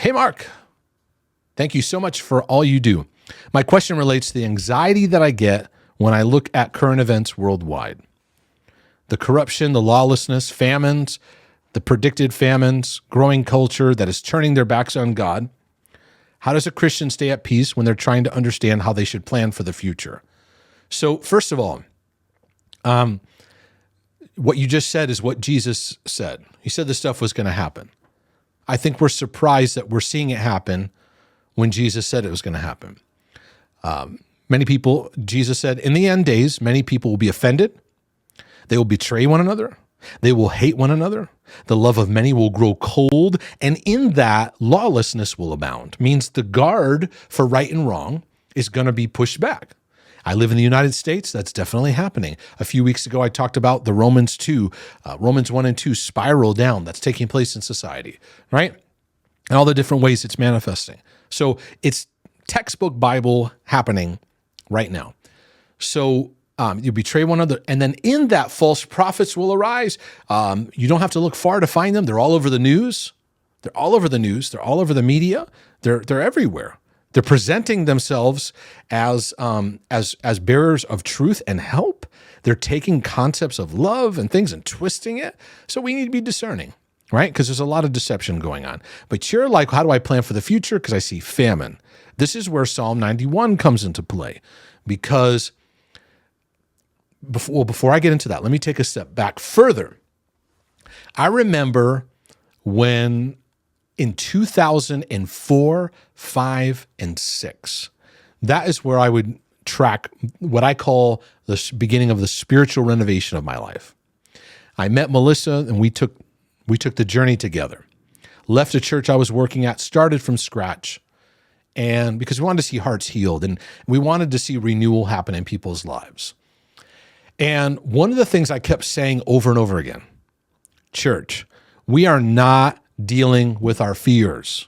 Hey, Mark, thank you so much for all you do. My question relates to the anxiety that I get when I look at current events worldwide. The corruption, the lawlessness, famines, the predicted famines, growing culture that is turning their backs on God. How does a Christian stay at peace when they're trying to understand how they should plan for the future? So first of all, what you just said is what Jesus said. He said this stuff was going to happen. I think we're surprised that we're seeing it happen when Jesus said it was going to happen. Many people, Jesus said, in the end days, many people will be offended. They will betray one another. They will hate one another. The love of many will grow cold. And in that, lawlessness will abound. Means the guard for right and wrong is going to be pushed back. I live in the United States. That's definitely happening. A few weeks ago, I talked about the Romans 1 and 2 spiral down that's taking place in society, right? And all the different ways it's manifesting. So it's textbook Bible happening right now. So you betray one another, and then in that, false prophets will arise. You don't have to look far to find them. They're all over the news. They're all over the news. They're all over the media. They're everywhere. They're presenting themselves as bearers of truth and help. They're taking concepts of love and things and twisting it. So we need to be discerning, right? Because there's a lot of deception going on. But you're like, how do I plan for the future? Because I see famine. This is where Psalm 91 comes into play. Because before I get into that, let me take a step back further. I remember when in 2004, 5, and 6, that is where I would track what I call the beginning of the spiritual renovation of my life. I met Melissa and we took the journey together. Left a church I was working at, started from scratch, and because we wanted to see hearts healed and we wanted to see renewal happen in people's lives. And one of the things I kept saying over and over again, church, we are not dealing with our fears.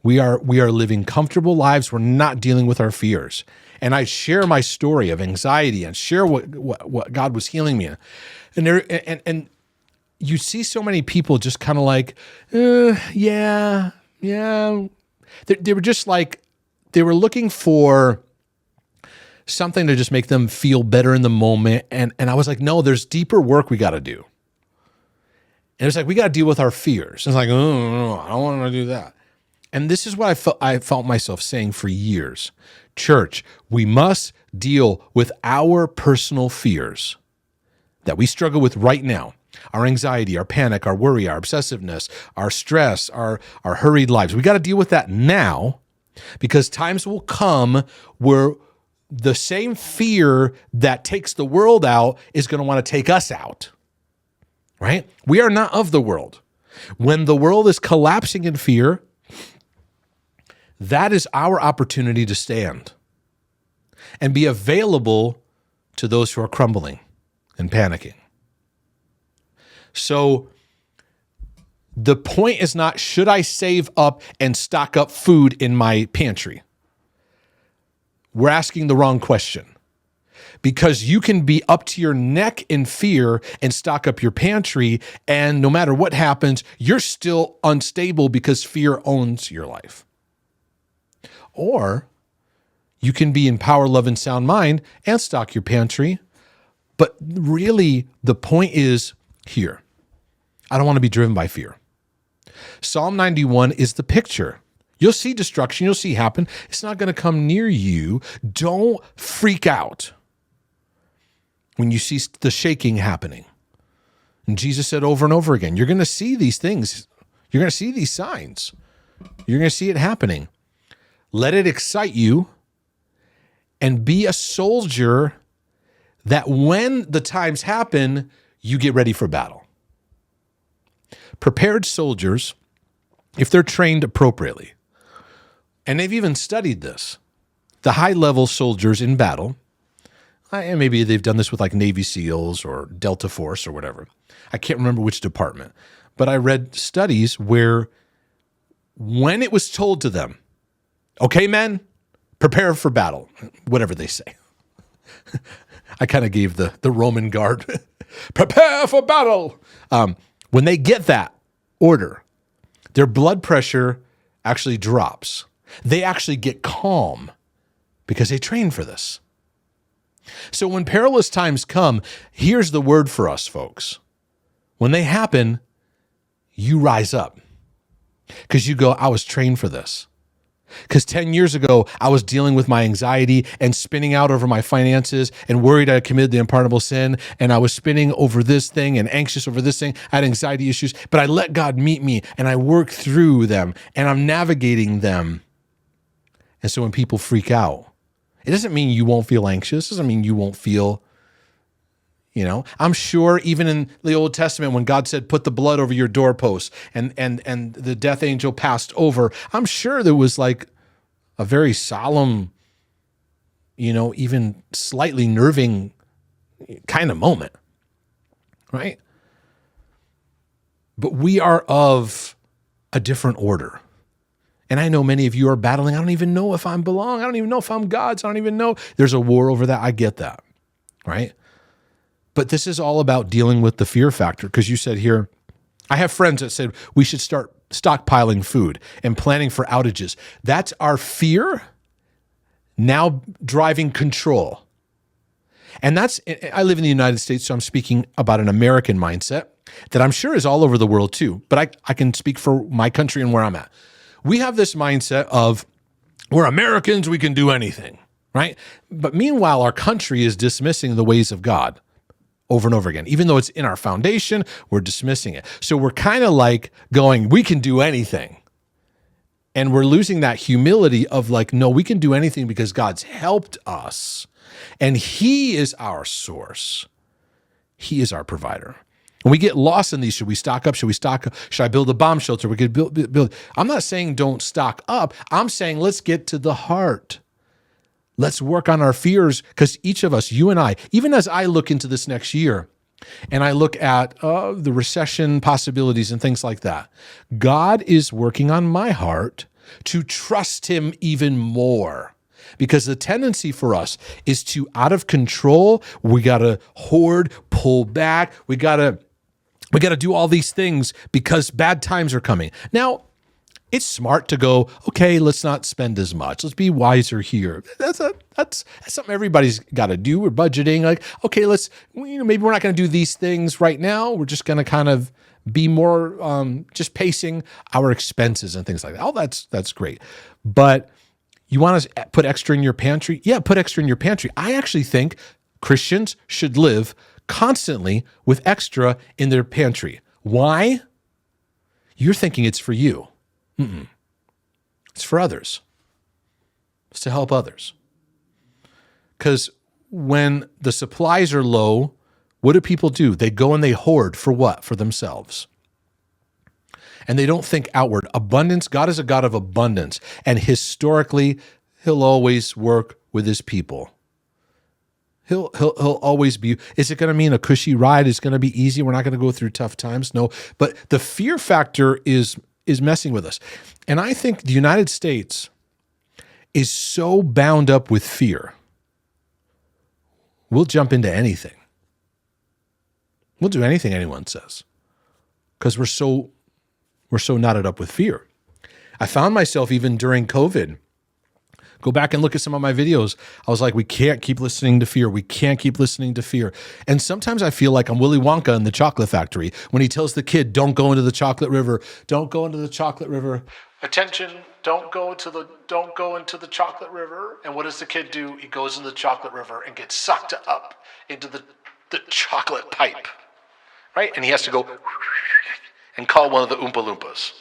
We are living comfortable lives. We're not dealing with our fears. And I share my story of anxiety and share what God was healing me in. And you see so many people just kind of like, yeah. They were just like, they were looking for something to just make them feel better in the moment. And I was like, no, there's deeper work we got to do. And it's like, we got to deal with our fears. It's like, oh, no, I don't want to do that. And this is what I felt myself saying for years. Church, we must deal with our personal fears that we struggle with right now. Our anxiety, our panic, our worry, our obsessiveness, our stress, our hurried lives. We got to deal with that now because times will come where the same fear that takes the world out is going to want to take us out, right? We are not of the world. When the world is collapsing in fear, that is our opportunity to stand and be available to those who are crumbling and panicking. So the point is not, should I save up and stock up food in my pantry? We're asking the wrong question because you can be up to your neck in fear and stock up your pantry, and no matter what happens, you're still unstable because fear owns your life. Or you can be in power, love, and sound mind and stock your pantry, but really the point is here. I don't want to be driven by fear. Psalm 91 is the picture. You'll see destruction. You'll see happen. It's not going to come near you. Don't freak out when you see the shaking happening. And Jesus said over and over again, you're going to see these things. You're going to see these signs. You're going to see it happening. Let it excite you and be a soldier that when the times happen, you get ready for battle. Prepared soldiers, if they're trained appropriately, and they've even studied this, the high-level soldiers in battle, and maybe they've done this with like Navy SEALs or Delta Force or whatever. I can't remember which department, but I read studies where when it was told to them, okay, men, prepare for battle, whatever they say. I kind of gave the Roman guard, prepare for battle. When they get that order, their blood pressure actually drops. They actually get calm because they train for this. So when perilous times come, here's the word for us, folks. When they happen, you rise up because you go, I was trained for this. Because 10 years ago, I was dealing with my anxiety and spinning out over my finances and worried I committed the unpardonable sin. And I was spinning over this thing and anxious over this thing. I had anxiety issues, but I let God meet me and I work through them and I'm navigating them. And so when people freak out, it doesn't mean you won't feel anxious. It doesn't mean you won't feel, I'm sure even in the Old Testament, when God said, put the blood over your doorposts and the death angel passed over, I'm sure there was like a very solemn, even slightly nerving kind of moment, right? But we are of a different order. And I know many of you are battling, I don't even know if I belong. I don't even know if I'm God's. I don't even know. There's a war over that. I get that, right? But this is all about dealing with the fear factor, because you said here, I have friends that said we should start stockpiling food and planning for outages. That's our fear now driving control. And I live in the United States, so I'm speaking about an American mindset that I'm sure is all over the world too, but I can speak for my country and where I'm at. We have this mindset of we're Americans, we can do anything, right? But meanwhile, our country is dismissing the ways of God over and over again. Even though it's in our foundation, we're dismissing it. So we're kind of like going, we can do anything. And we're losing that humility of like, no, we can do anything because God's helped us. And He is our source. He is our provider. When we get lost in these, should we stock up? Should we stock up? Should I build a bomb shelter? We could build. I'm not saying don't stock up. I'm saying let's get to the heart. Let's work on our fears, because each of us, you and I, even as I look into this next year and I look at the recession possibilities and things like that, God is working on my heart to trust Him even more. Because the tendency for us is to, out of control, we got to hoard, pull back, we got to do all these things because bad times are coming. Now, it's smart to go, okay, let's not spend as much. Let's be wiser here. That's something everybody's got to do. We're budgeting. Like, okay, maybe we're not going to do these things right now. We're just going to kind of be more just pacing our expenses and things like that. Oh, that's great. But you want to put extra in your pantry? Yeah, put extra in your pantry. I actually think Christians should live constantly with extra in their pantry. Why? You're thinking it's for you. It's for others. It's to help others. Because when the supplies are low, what do people do? They go and they hoard for what? For themselves. And they don't think outward. Abundance, God is a God of abundance. And historically, He'll always work with His people. He'll always be. Is it going to mean a cushy ride? Is it going to be easy? We're not going to go through tough times? No. But the fear factor is messing with us. And I think the United States is so bound up with fear. We'll jump into anything. We'll do anything anyone says because we're so knotted up with fear. I found myself even during COVID. Go back and look at some of my videos. I was like, we can't keep listening to fear. We can't keep listening to fear. And sometimes I feel like I'm Willy Wonka in the chocolate factory when he tells the kid, don't go into the chocolate river. Don't go into the chocolate river. Attention, don't go into the chocolate river. And what does the kid do? He goes in the chocolate river and gets sucked up into the chocolate pipe. Right? And he has to go and call one of the Oompa Loompas.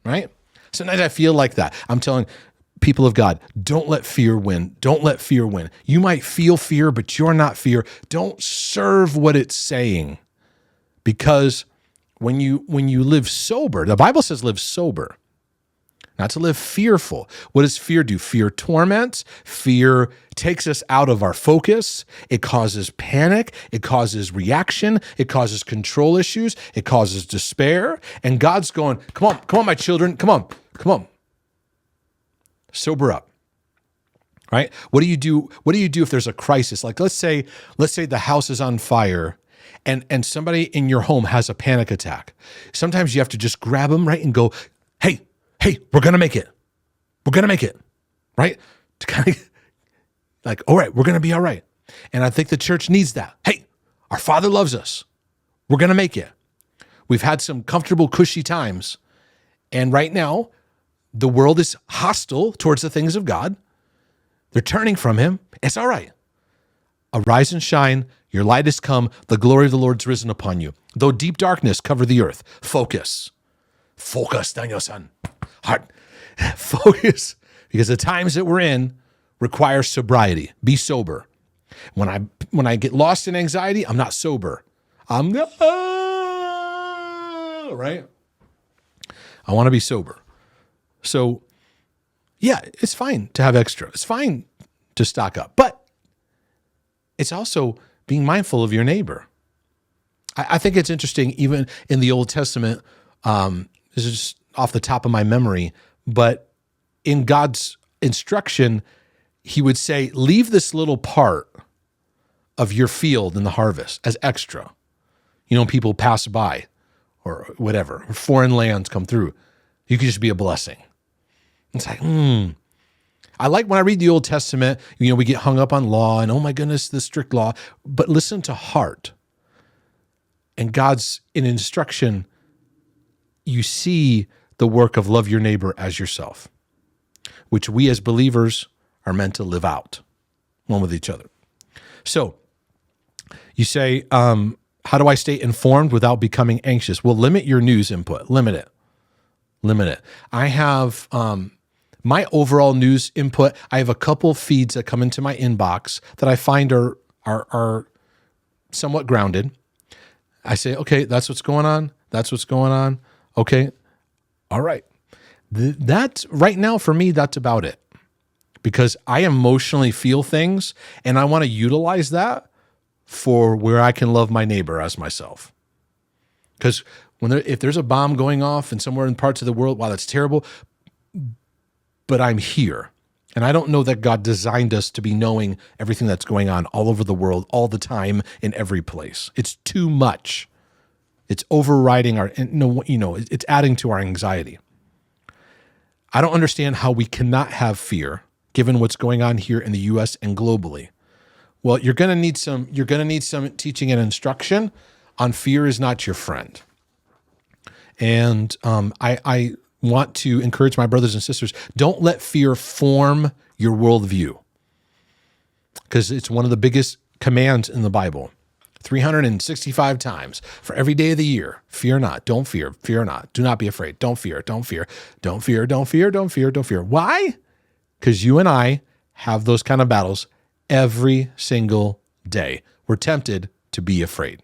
Right? Sometimes I feel like that. I'm telling people of God, don't let fear win. Don't let fear win. You might feel fear, but you're not fear. Don't serve what it's saying. Because when you live sober, the Bible says live sober, not to live fearful. What does fear do? Fear torments. Fear takes us out of our focus. It causes panic. It causes reaction. It causes control issues. It causes despair. And God's going, come on, my children. Come on. Sober up. Right? What do you do? What do you do if there's a crisis? Like let's say the house is on fire and somebody in your home has a panic attack. Sometimes you have to just grab them, right, and go, hey, hey, we're going to make it. We're going to make it, right? To kind of like, all right, we're going to be all right. And I think the church needs that. Hey, our Father loves us. We're going to make it. We've had some comfortable, cushy times. And right now, the world is hostile towards the things of God. They're turning from him. It's all right. Arise and shine. Your light has come. The glory of the Lord's risen upon you. Though deep darkness cover the earth, focus. Focus, Daniel-san. Heart. Focus. Because the times that we're in require sobriety. Be sober. When I get lost in anxiety, I'm not sober. I'm not, right? I want to be sober. So, yeah, it's fine to have extra. It's fine to stock up. But it's also being mindful of your neighbor. I think it's interesting, even in the Old Testament, this is just off the top of my memory, but in God's instruction, he would say, leave this little part of your field in the harvest as extra. You know, people pass by or whatever, or foreign lands come through. You could just be a blessing. It's like, I like when I read the Old Testament, you know, we get hung up on law and, oh my goodness, the strict law, but listen to heart. And God's in instruction, you see the work of love your neighbor as yourself, which we as believers are meant to live out one with each other. So you say, how do I stay informed without becoming anxious? Well, limit your news input. Limit it. I have my overall news input. I have a couple feeds that come into my inbox that I find are somewhat grounded. I say, okay, that's what's going on. That's what's going on. Okay. All right. That's right now for me, that's about it. Because I emotionally feel things and I want to utilize that for where I can love my neighbor as myself. Because if there's a bomb going off in somewhere in parts of the world, wow, that's terrible. But I'm here. And I don't know that God designed us to be knowing everything that's going on all over the world, all the time, in every place. It's too much. It's overriding it's adding to our anxiety. I don't understand how we cannot have fear given what's going on here in the US and globally. Well, you're going to need some teaching and instruction on fear is not your friend. And I want to encourage my brothers and sisters, don't let fear form your worldview, because it's one of the biggest commands in the Bible. 365 times for every day of the year. Fear not, don't fear, fear not, do not be afraid, don't fear, don't fear, don't fear, don't fear, don't fear, don't fear. Why? Because you and I have those kind of battles every single day. We're tempted to be afraid.